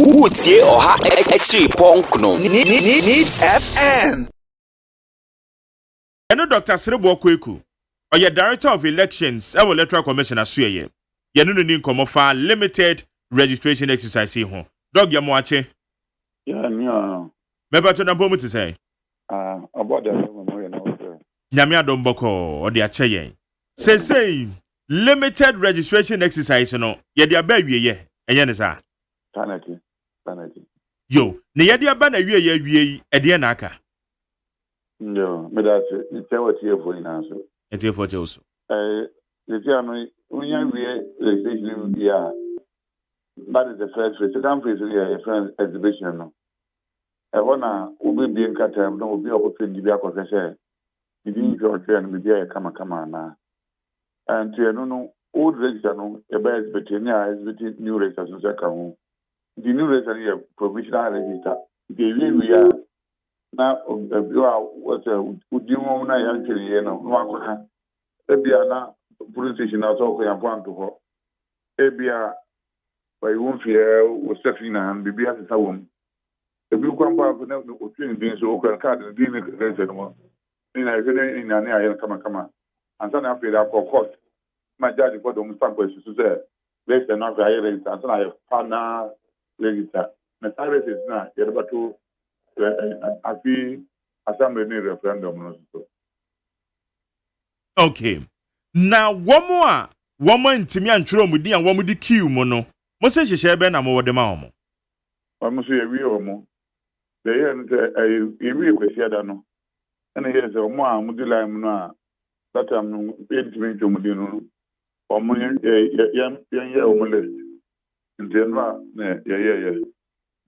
Utie Oha Echi Ponkno Needs FM. Eno Dr. Srebo Kweku, oye Director of Elections, ewo Electoral Commission asuye. Yenu ni nkomofa limited registration exercise ho. Dog ya mwache. Yeah, yeah. Meba to na bomu ti say. About the memory now. Nyame adomboko odi ache yen. Say limited registration exercise no ye dia ba wieye. Enye ne sa. Sanity. Yo, ne ye dia ba na wieye wie e de na aka. No, me that it's what here for in answer. Ete for also. The German when you registration yeah. That is the first phase. Second phase is a friend exhibition no. I wanna we be in Qatar no be opportunity be akose. You didn't go train me be kama na. And you know old register no e be exhibit new register so ka ho. The new register is provisional register. The we are now what would you want na yan kiri no akwa. Ebia na police station na so ko yan point to. Ebia by one fear was Stefina and Bibi as a woman. The blue grandpa of the opinion being so card and being a in an area come. And then after that, of course, my judge got on some questions to say, less than not I and then I have partner register. My tyrant is not yet about to I feel assembly referendum. Okay. Now one more intimi antro mudi and one with the queue mono. Mose hihye be na mo wode ma homo. Amuso ye wi homo. The ye wi kwesi ada no. Na ye se omo a mudi line no a that am no entimi ntwomudi no. Omo ye omo list. Ntenwa na ye.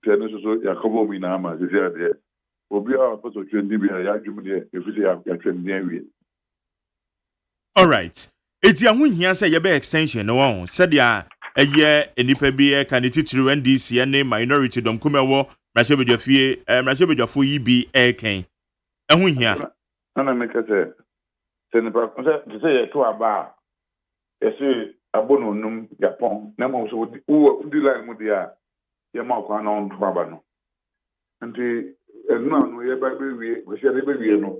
Tene so yakobo mi na ama se ade. Obi a paso twendi bi ya adwumde efisi ya twendi awie. All right. Eti ahunhia se ye be extension no won. Said ya eye enipa bi kanititiri NDC ne minority dom kumewo mrashebedwafie mrashebedwafo yi bi eken ahunhia na meka se nipa se ye to aba ye abono num Japan na mo so udi line mu dia ye ma kwa na on to aba no nti enu anu ye ba bewie we se bewie no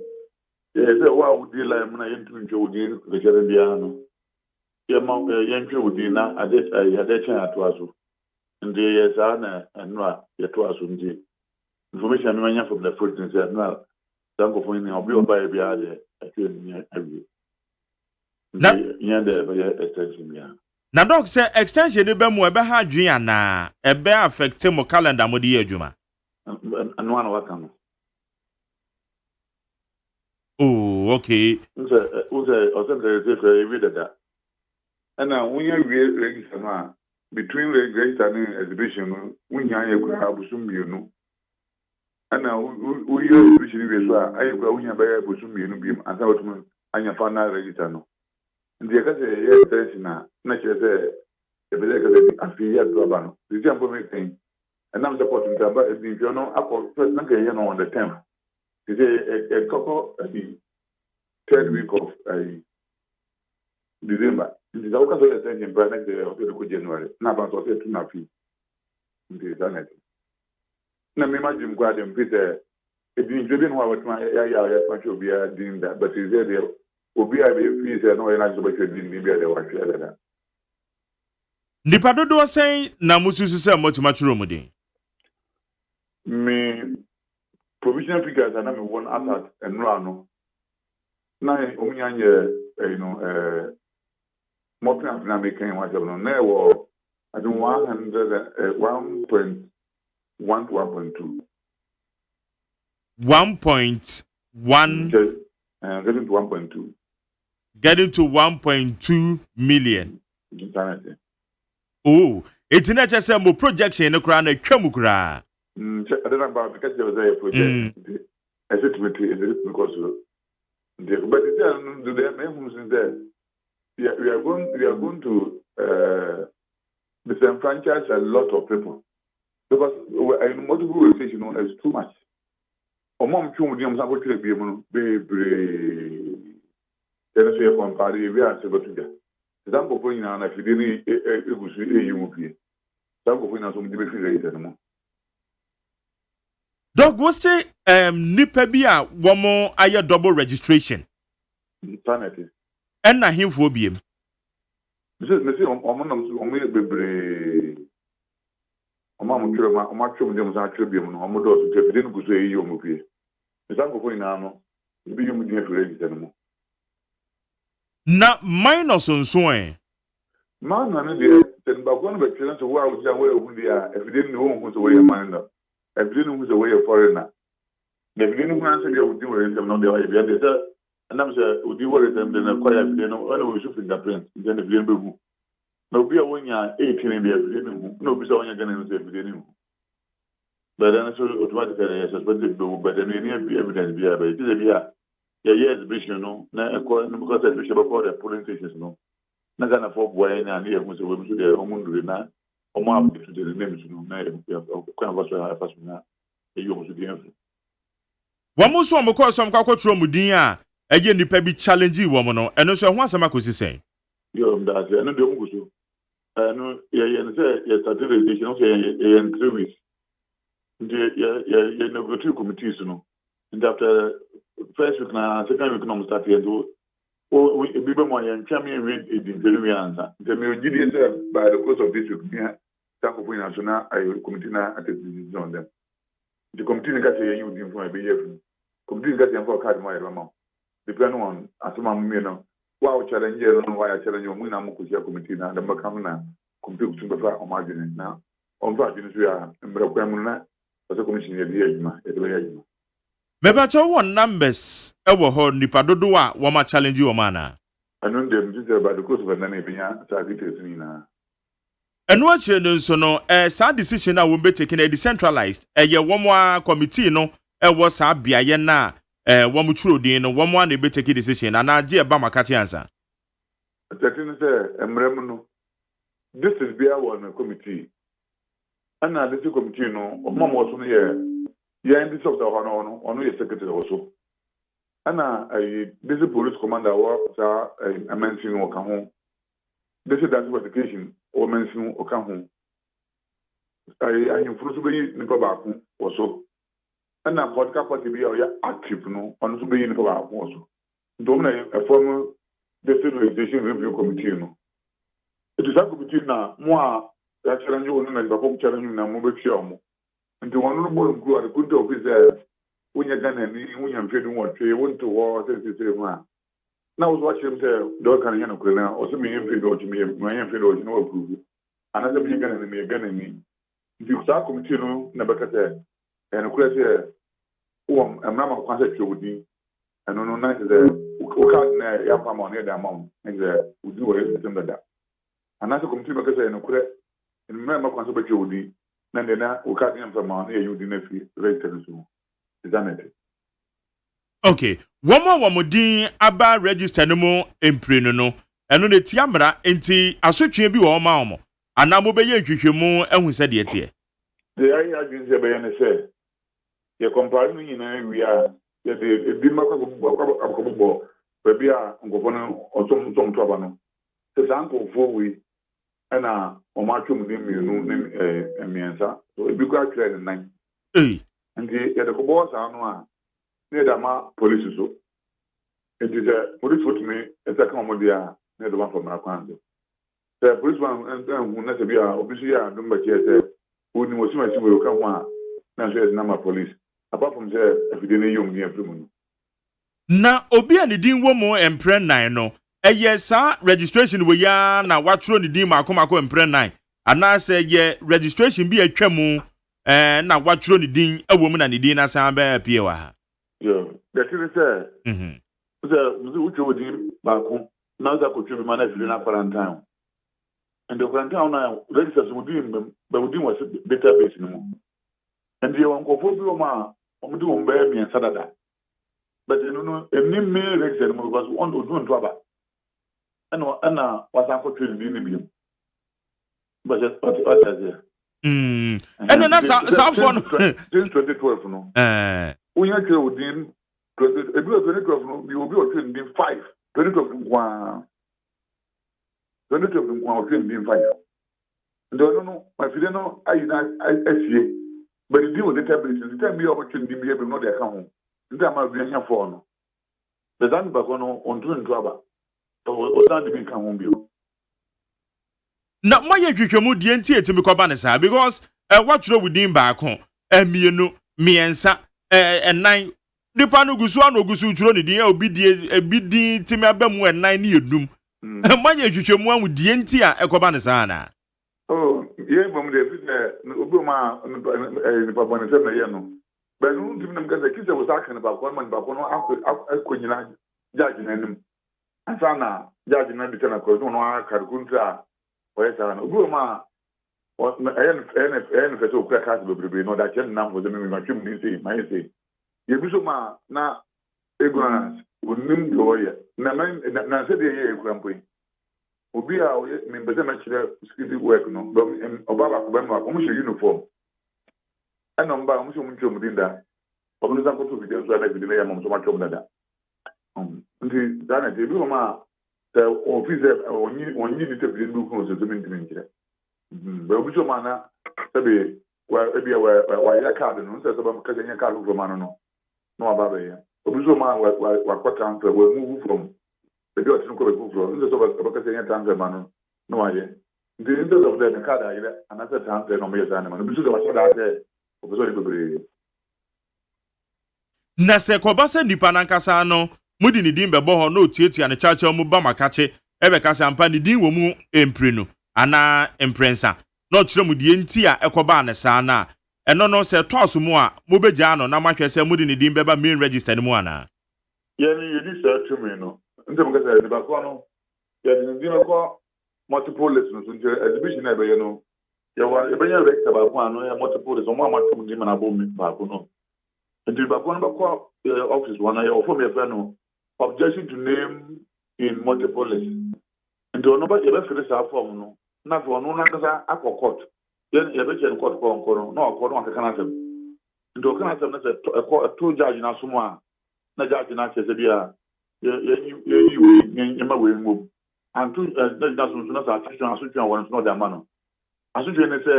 ye se wa udi line mu na ye ntu njo udi we se bia no yɛntwe wodi na ade chen atoaso ndi yesa na enu a yetoaso ndi information no anya from the food and say na dango fo ni obi oba e bia de atwe ni awie na yende be extension ya na doc say extension ni be mu e be ha dwen ana e be affect mo calendar mo di adwuma anu ana waka no oh okay ose every data and when you register between register and exhibition, when you are busum you and now we exhibition is I go when you buy busum you beam and how to and your final register no. And the yes na say the belega affiliate global. The example thing and I'm supporting the but if you know up first na get on the 10th. It's a couple the third week of December. This is also a thing in Brandon January. Now, I'm going to na fee. This is an idea. Now, me imagine God and Peter. If you didn't know what my will be doing that, but is there will be a fees and no energy but you didn't be the work. Nipa dodo say na mususu say motimaturo mu den. Me provisional figures are not one asset and no. Now, more than American was on there were I think 1.1 to 1.2. 1.1 getting to 1.2. Getting to 1.2 million. Oh, it's not just a projection in crown a kramukra. I don't know about because there was a project. I said to me, because but it's do they have there? We are going to disenfranchise a lot of people because in multiple ways, it's too much. Mom, two mediums are going to be able to be compare. We are able to get. Example, for you now, if you didn't, it was you. Some of us are some different. Dog wo say nipa bi a womo aye double registration. Sanity. En na himfo biem. Mese omo bebre. Omo mutwe ma omo atwe dem za atwe biem no omo do so tefide no guso eyi omo pie. Mese akofo ina no bi yum di afire register no mo. Na minus nso Man na de ten ba go no be tire so wa wo ja wo ehu dia afide no wo hu so we man no. Afide no hu so we foreigner. Na afide no hu an se dia wo di wo register no de wa bia de se anam se odi wo register de na kwaya afide no ana wo su fingerprint de na afide no behu. Na obi a wonya 18 de afide no hu. Na obi se wonya gana no se afide no hu. But then so automatically suspected but then any evidence be about it is a yeah exhibition no na because exhibition before the polling stations no na gana for boy na na ehun so we so the omundu na omo update to the names no na kwa was ha pass na e yo so the info womo so omo ko so am kwakotro mudin a eje nipa bi challenge womo no eno so ho asema kosi sen yo that no de omo so no yeah no say yeah started registration so yeah 3 weeks the negotiating committees no and after first week na second week no start here so we be more yan champion read the very answer the me ogidi say by the course of this week yeah thank you for national committee na at the decision on them the committee na say you dey for be here committee na say for card more mama depend on asoma me no wow challenge no why challenge mu na mu ko committee na da makam na committee kutu be fa o ma dwene na on va dwene so ya mbra mu na so commission ya di adwuma e de ya adwuma Meba cho won numbers ewo ho nipa dodo a wo ma challenge wo mana. Anu dem just about the course of na ebia targets ni na. Enu ache no so no sa decision a wo be taken decentralized ye wo mo committee no ewo sa biaye na wo mo churo din no wo mo na be take decision na je ba makati ansa. Taking say emrem no this is bia one committee. Ana this committee no o mama so no yeah, in this of the honor, your secretary also. Ana this police commander was a mention or come home. This is that verification or mention or come home. I am frustrated in Kobaku also. And I'm what capacity be active no on to be in Kobaku also. Don't a former decentralization review committee no. It is a committee now, more that challenge you and the challenge na mobile. And the one more go at the good officer when you're gonna be when you're feeling what you want to war, now was watching him say, Dog can you know, or some young field to me, my young field no approval. Another big gun and me again and me. You start continue, never cut there. And of course, I'm not a concept with me. And no night is a can't yapam on the amount, and we do everything like that. Another continue because I know correct, and remember concept with me. Nandena ukati from on here you didn't feel very so. Is that it? Okay. One more din aba register no mo empreno no. Eno ne tiamra enti asotwe bi wo ma omo. Ana mo beye nhwehwemu ehun se de tie. The area agency be na say. Ye compare no nyina wi a ye de bi makọ baby a ngofo no otom to aba no. Se sanko fo wi ana o ma twom ni mienu ni emiensa so ebi kwa tire ni nan ndi ye de ko boss anu a ne da ma police so ndi the police put me esa kan mo dia ne do ma for ma kwan do the police one hu na se bi a obi so ya do mba che se oni mo sima si we kan ho a na so na ma police apart from say afide ne yom ni afri mu na obi a ne din wo mo empren nan no yes, registration we ya na watro ni din makomako empren 9 ana say ye registration bi atwa mu na watro ni din ewo mu na ni din na san ba pie wa ha yo that is say so we go din bako na za ko twi mana fili na quarantine and the quarantine na register so din ba din was database no and the one ko fo bi o ma o mu din o ba mi sadada but no eni me register mo because on do nto aba ana wasanko twin bi ni bi but what is it and na sa for no since 2012 no unya kire odin 2012 no bi obi o twin bi 5 2012 kwa 2012 kwa o twin bi 5 ndo no ma fide no ayi na asie but the deal with the tablets, the time be opportunity to be able to know their account. The time I'll be here for no. The time back on doing trouble. Or stand to become home bill. Na moye twetwemu die nti etimi koba ne saa because what you within back home emienu miensa enan nipa no gusu ano gusu twuro ne die obi die timi abamu enan ne edum moye twetwemu amu die nti a ekoba ne saa na oh ye bom de fi obi ma nipa bone se na ye no but no timi nam gaza kise wo saka ne ba ko man ba ko no akonyina judge nanim asana judge na bi tana ko no aka kuntra oye sana obi ma en feto kwa kasi bebrebe no da chen nam wo de me ma twem din sei ma sei ye bi so ma na ignorance onim do ye na se de ye ekrampo obi a me beze ma kire security work no obaba ko be ma ko mo uniform eno mba mo so mo twem din da obi za ko to video so na video ya mo so ma twem da nti dana de bi ma the officer onyi ni te bi ndu ko so mi nkire but obi so ma na sabe wa ya card no so ba ka nya card from no ababa ya obi so ma wa kwata transfer we move from the do tin ko be move from so ba ka nya transfer no wa ye the end of the card ayire another transfer no me ya na obi so ba so da ate obi so ni bebre na se ko ba se nipa nankasa no mudi ni din bebo ho no tietia ne chacha mu ba makache ebe kasa ampa ni din wo mu empre no ana emprensa no kire mu die nti a ekoba ne saa na eno no se toaso mu a mo begya no na mahwe se mudi ni din beba main register ni mu ana ye ni yedi sa tumi no ntem ka se ba ko no ye ni din ko multiple lessons so exhibition na be ye no ye wa ye benya register ba ko ano ye multiple lessons mo amato di mana bo mi ba ko no nti ba ko no ba ko office one ye ofo me fe no objection to name in multiple lessons nti ono ba ye be fere sa form no na for no na kasa akọ then ye be chen court ko no no ko no akaka na sem nti o kana sem na se to judge na sumo a na judge na che se bia ye ma we ngom antu na sumo na sa asutwa won no da ma no asutwa ne se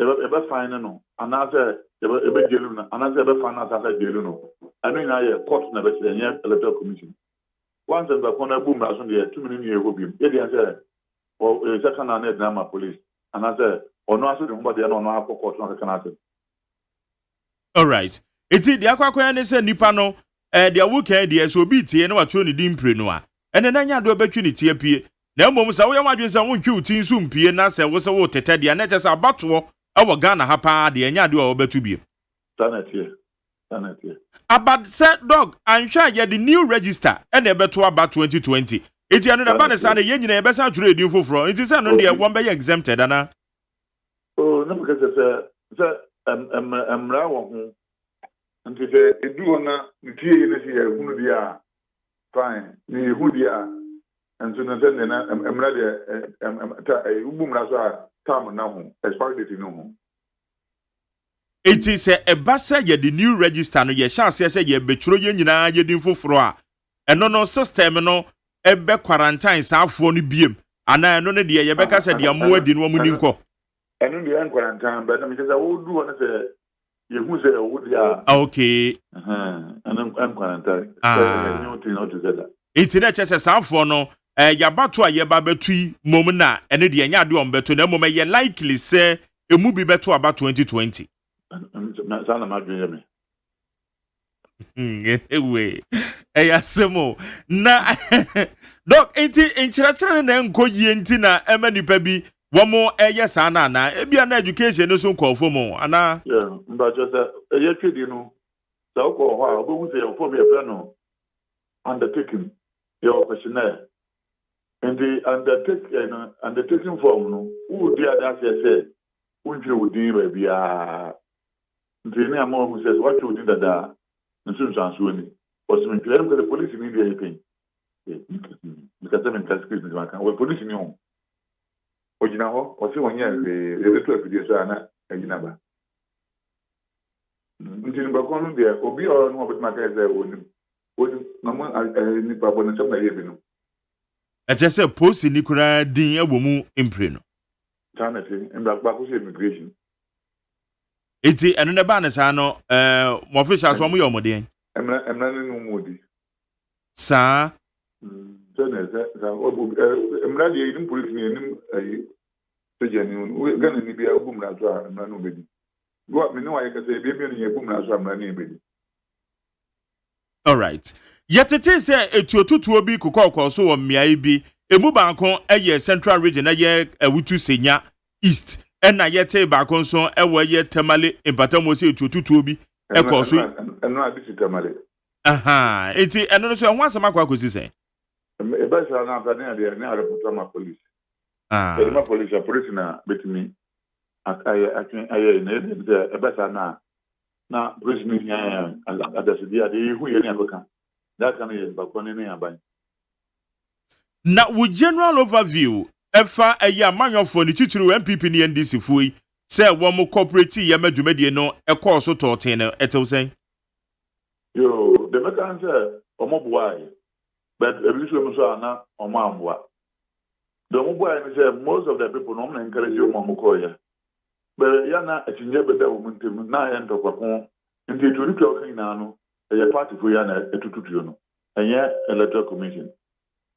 e be fine no ana se e be jelu na ana se e be fine na sa jelu no anu na ye court na be che nye electoral commission once the corner boom na so de 2 minutes ye go bim e dey say o second na drama police ana se ono aso de mba de no akọ na kaka na se all right iti de akwakoya ne se nipa no de awuka de so obi tie na watro ne dimpre no a ene na nya do betwi ne tie pie na mmom sa wo ya wadwen sa wontwi utin so mpie na se wo se wo tete de na che sa abato e Ghana ha pa de nya de o betu bie sanate abad set dog anhwa ye the new register ene beto about 2020 iti anu na ba ne sa na ye nyina ye besa atwere edin foforo iti se no de won be exempted ana oh na because se emra wo hu nti se edu na ntie ye ne se ye hunu dia fine ni hu dia nti na se na emra de ta ubumra so a tam na hu expiry date no hu iti se ebasa ye the new register no ye chance se ye betwero ye nyina ye din foforo a eno no system no ebe quarantine saafo no biem ana eno ne de ye beka se de amu adi no mu ni nko eno de en quarantine but me say wo du wona se ye hu se wo dia okay eno en quarantine you know to that iti na chese saafo no ya bato a ye ba betui mom na ene de nya de on beto na mom ye likely se emu bi beto aba 2020 sana madwe me ewe eyasemo na doc enti enchirachira na enko yie enti na ema nipa bi womo eye sana na ebia na education no so nkofo mo ana mba just eye twedi no sa ko ho a obo se enfo me fe no undertaking your questionnaire and the undertaking form no who dey that say unje wudi ba bia nti na mo who says what you did that nso nso ni osimi claim que the police ni dey pay because them in cascade ni maka we police ni on ojina ho o si wonya e to afidie so ana ejina ba nti ni ba ko no de obi o no obet maka ze oni na mo ni pa bo na chama ye bi no eje se posi ni kura din ebomu impre no tanati en ba ko se immigration Eti eno ne ba ne sa no mo officials wo mo yo modien. Emra no modi. Sa So na za emra de yin police ni nim ayi sejani Ghana ni bia ogum na so a emra no bedi. Go me no wa yekase bia bia ni egum na so emra ni bedi. All right. Yetete se etuotutuo bi kokoko so wo mmea bi emu banko eye Central Region eye Awutu Senya East ena yete banko so ewo ye Tamale Impatamo se etuotutuo bi ekoso eno adisi Tamale. Aha, eti eno no so ho asema kwa kosi se. E ba sa na plan na de na report ma police. Ah. Ma police na betimi aye na e ba sa na police ni ya adasi dia de hu ye ni akoka. That can be bakone ne aban. Na wo general overview efa eya manyofo ni titiri MPP ni NDC fuyi se wo mo corporate ya madwumadie no ekoso toten no etew sen. Yo, the mekan say omo boy. But every so so na omo amboa. The omo boy ni say most of the people no encourage you omo koya. But ya na etinje beda wo muntem na ya ntokwa nti to nitwa kan na no e party for ya na etututuo no. Enye electoral commission.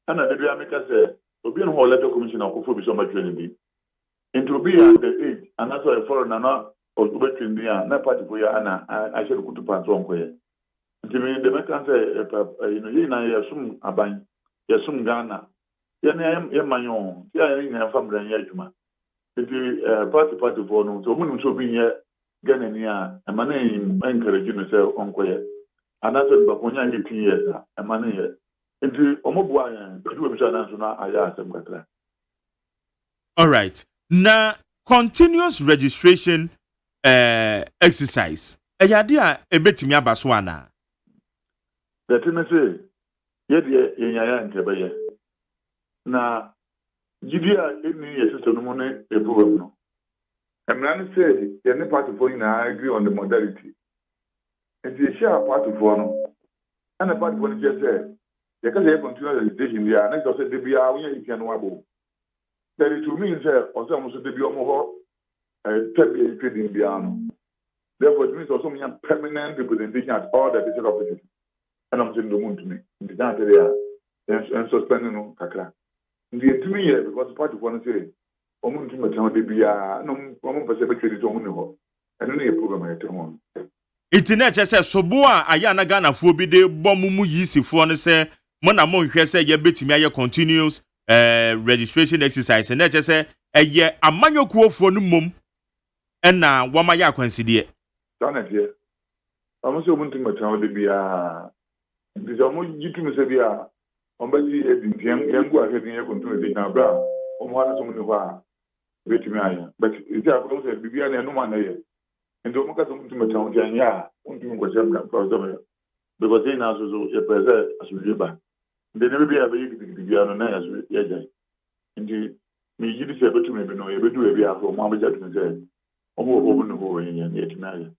Ana de bia meka say obi no electoral commission akofo bi so ma twene bi. Nti obi ya the age and that's why for na obetwin dia na party for ya na a share kutu pan so onkoye. Nti me de meka say you na yesum aban yesum Ghana ye na ye manyo ya yin family ya adwuma. Nti party for no so munum so bi ye Ghana ni a ma na encourage no say onkoye. And that's what Bakonya 18 years a man here. Into Omobuan, but you have na aya asem kakra. All right. Na continuous registration exercise. Eyade a ebetimi abaso ana. The thing say, ye de yenya nkebeye. Na gidia eni yesisto no ne ebuwam no. Emran say, ye ne party for na agree on the modality. And the share party for no. And the party for just said, you can say continue the decision there. Next, I said, Debia, we can wabble. That it to me, sir, or some of the Biomo, Tabby trading Biano. Therefore, it means also permanent representation at all the district offices. And I'm saying the moon to me. The dance there and suspending no Kakra. The 2 years because the party want to say, Omun to Matama Debia, no one percent credit on Muniho. And only a program I tell one. Iti na che se sobo a aya na Ghana fo bi de bomumu yisifo no se mo na mo nhwe se ye betimi aye continuous registration exercise na che se eye amanyokuofo no mom na woma ya kwanside Dana die amo se omuntu matawo de bia ndi amo yitu se bia ombaji edintian yangu ahedin ye continue de na bra omo ana so mu ni ho a betimi aye but iti akọ se bibia na no man na ye and don't make some to town ya won't even go jam because they now so a present as we ba they never be able to be on as ya jai ndi me yidi se betu me no e bedu e bia for mo abeja to say omo no ho yen ya tinaya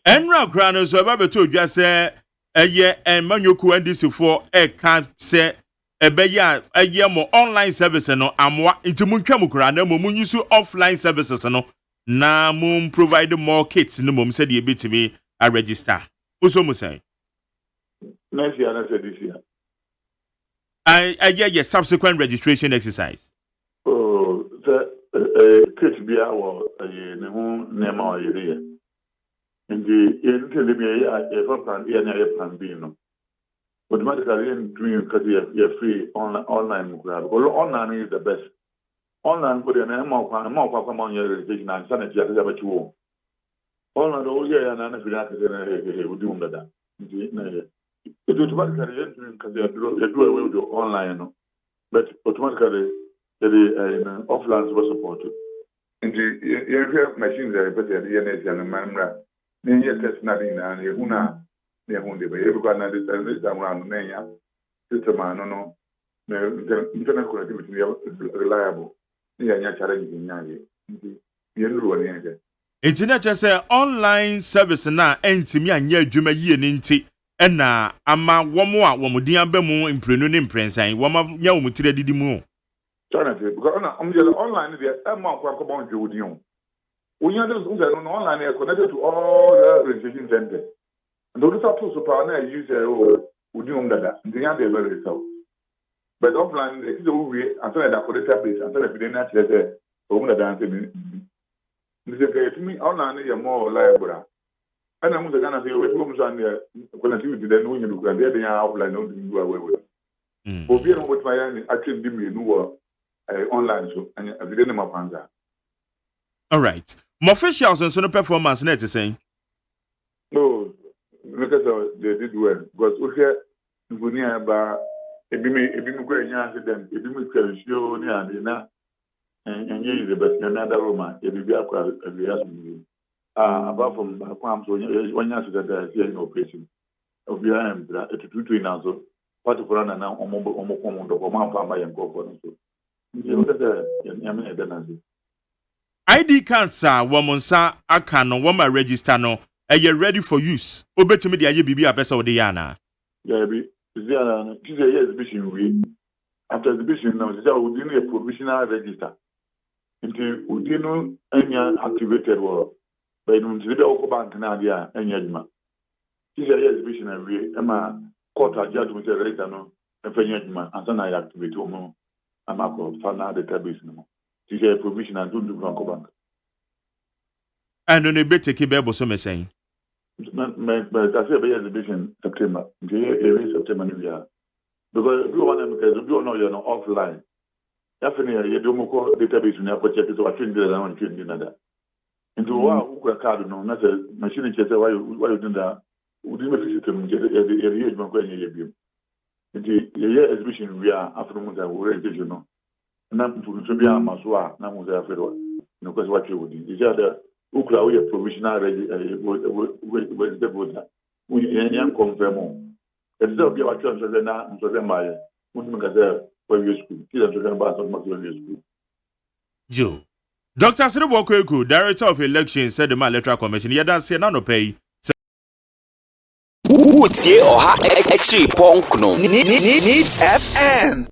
enra kra no so ba betu odwa se eye enmanyoku NDC for e ka se ebeya eye mo online service no amwa ntimu ntwam kra na mo munyisu offline services no na mum provide more kits no mum said ye betimi a register. Uso mu say. Next year, I said this year. Yeah, subsequent registration exercise. Oh, the kit be our ne ho nema o yere. Ndi ye tell me ya plan plan B no. Automatically in doing because you free online because online is the best. Online for the name of my registration and sanity as ever to online all year and I feel would do that. It automatically entering because they do away with the online, but automatically the offline was supported. And the machines are better the energy and the manra. Then you test nothing and you una near home the way this around Naya system. No, internet connectivity reliable. It's not just a online service na entimi anya adwuma yie ne nti na ama womo a womodian ba mu imprenu ne imprensan woma nya womutire didi mu because online there am kwa kwa bon jodi on when you are online, you are connected to all the registration centers. And those are tools to use would you that? The other very so. But offline, it is a way until I got a database until I didn't actually say, oh, dancing. To me, online is more liable. And I'm going to say, homes on the connectivity, then when you look at the outline, no, you do away with it. For being with my actually give me a new online show, and I didn't know my fans. All right. My officials and so performance net is saying. No, because they did well. Because okay, we need about a bit going accident, a bit can show near the and you the best another Roma, a bit apart from farms when you answer that there is no operation of the IM to 2 now. So, what to run now on mobile farmer and go for it. You look at the ID cards sir, womansa aka no woman register no. You ready for use? Obetumi de aye bibi apesa ode yana. Yeah, be there is exhibition we after exhibition now there would be a provisional register. Until we didn't any activated work. But in the bank now there any adma. This exhibition and we court judgment register no and fanyadma and then I activate omo amako fana database no. This is a provision and do bank. And on a bit take a so me saying. But I say exhibition September. September New Year. Because you want because you know you're not offline. Definitely you don't go database in your check it or change the one change another. Into what card no not a machine check why you do that. We didn't make system get the age man going here. The exhibition we are after months I will you know. Na to be a maswa na mo za fero. No because what you would do. Is there Ukra we provisional with the voter. We can confirm. It's not be our chance to the Maya. Joe. Dr. Sirbo Kweku, Director of Elections, said the Electoral Commission, Yadan no pay. Utie Oha Echi Ponkno Needs FM.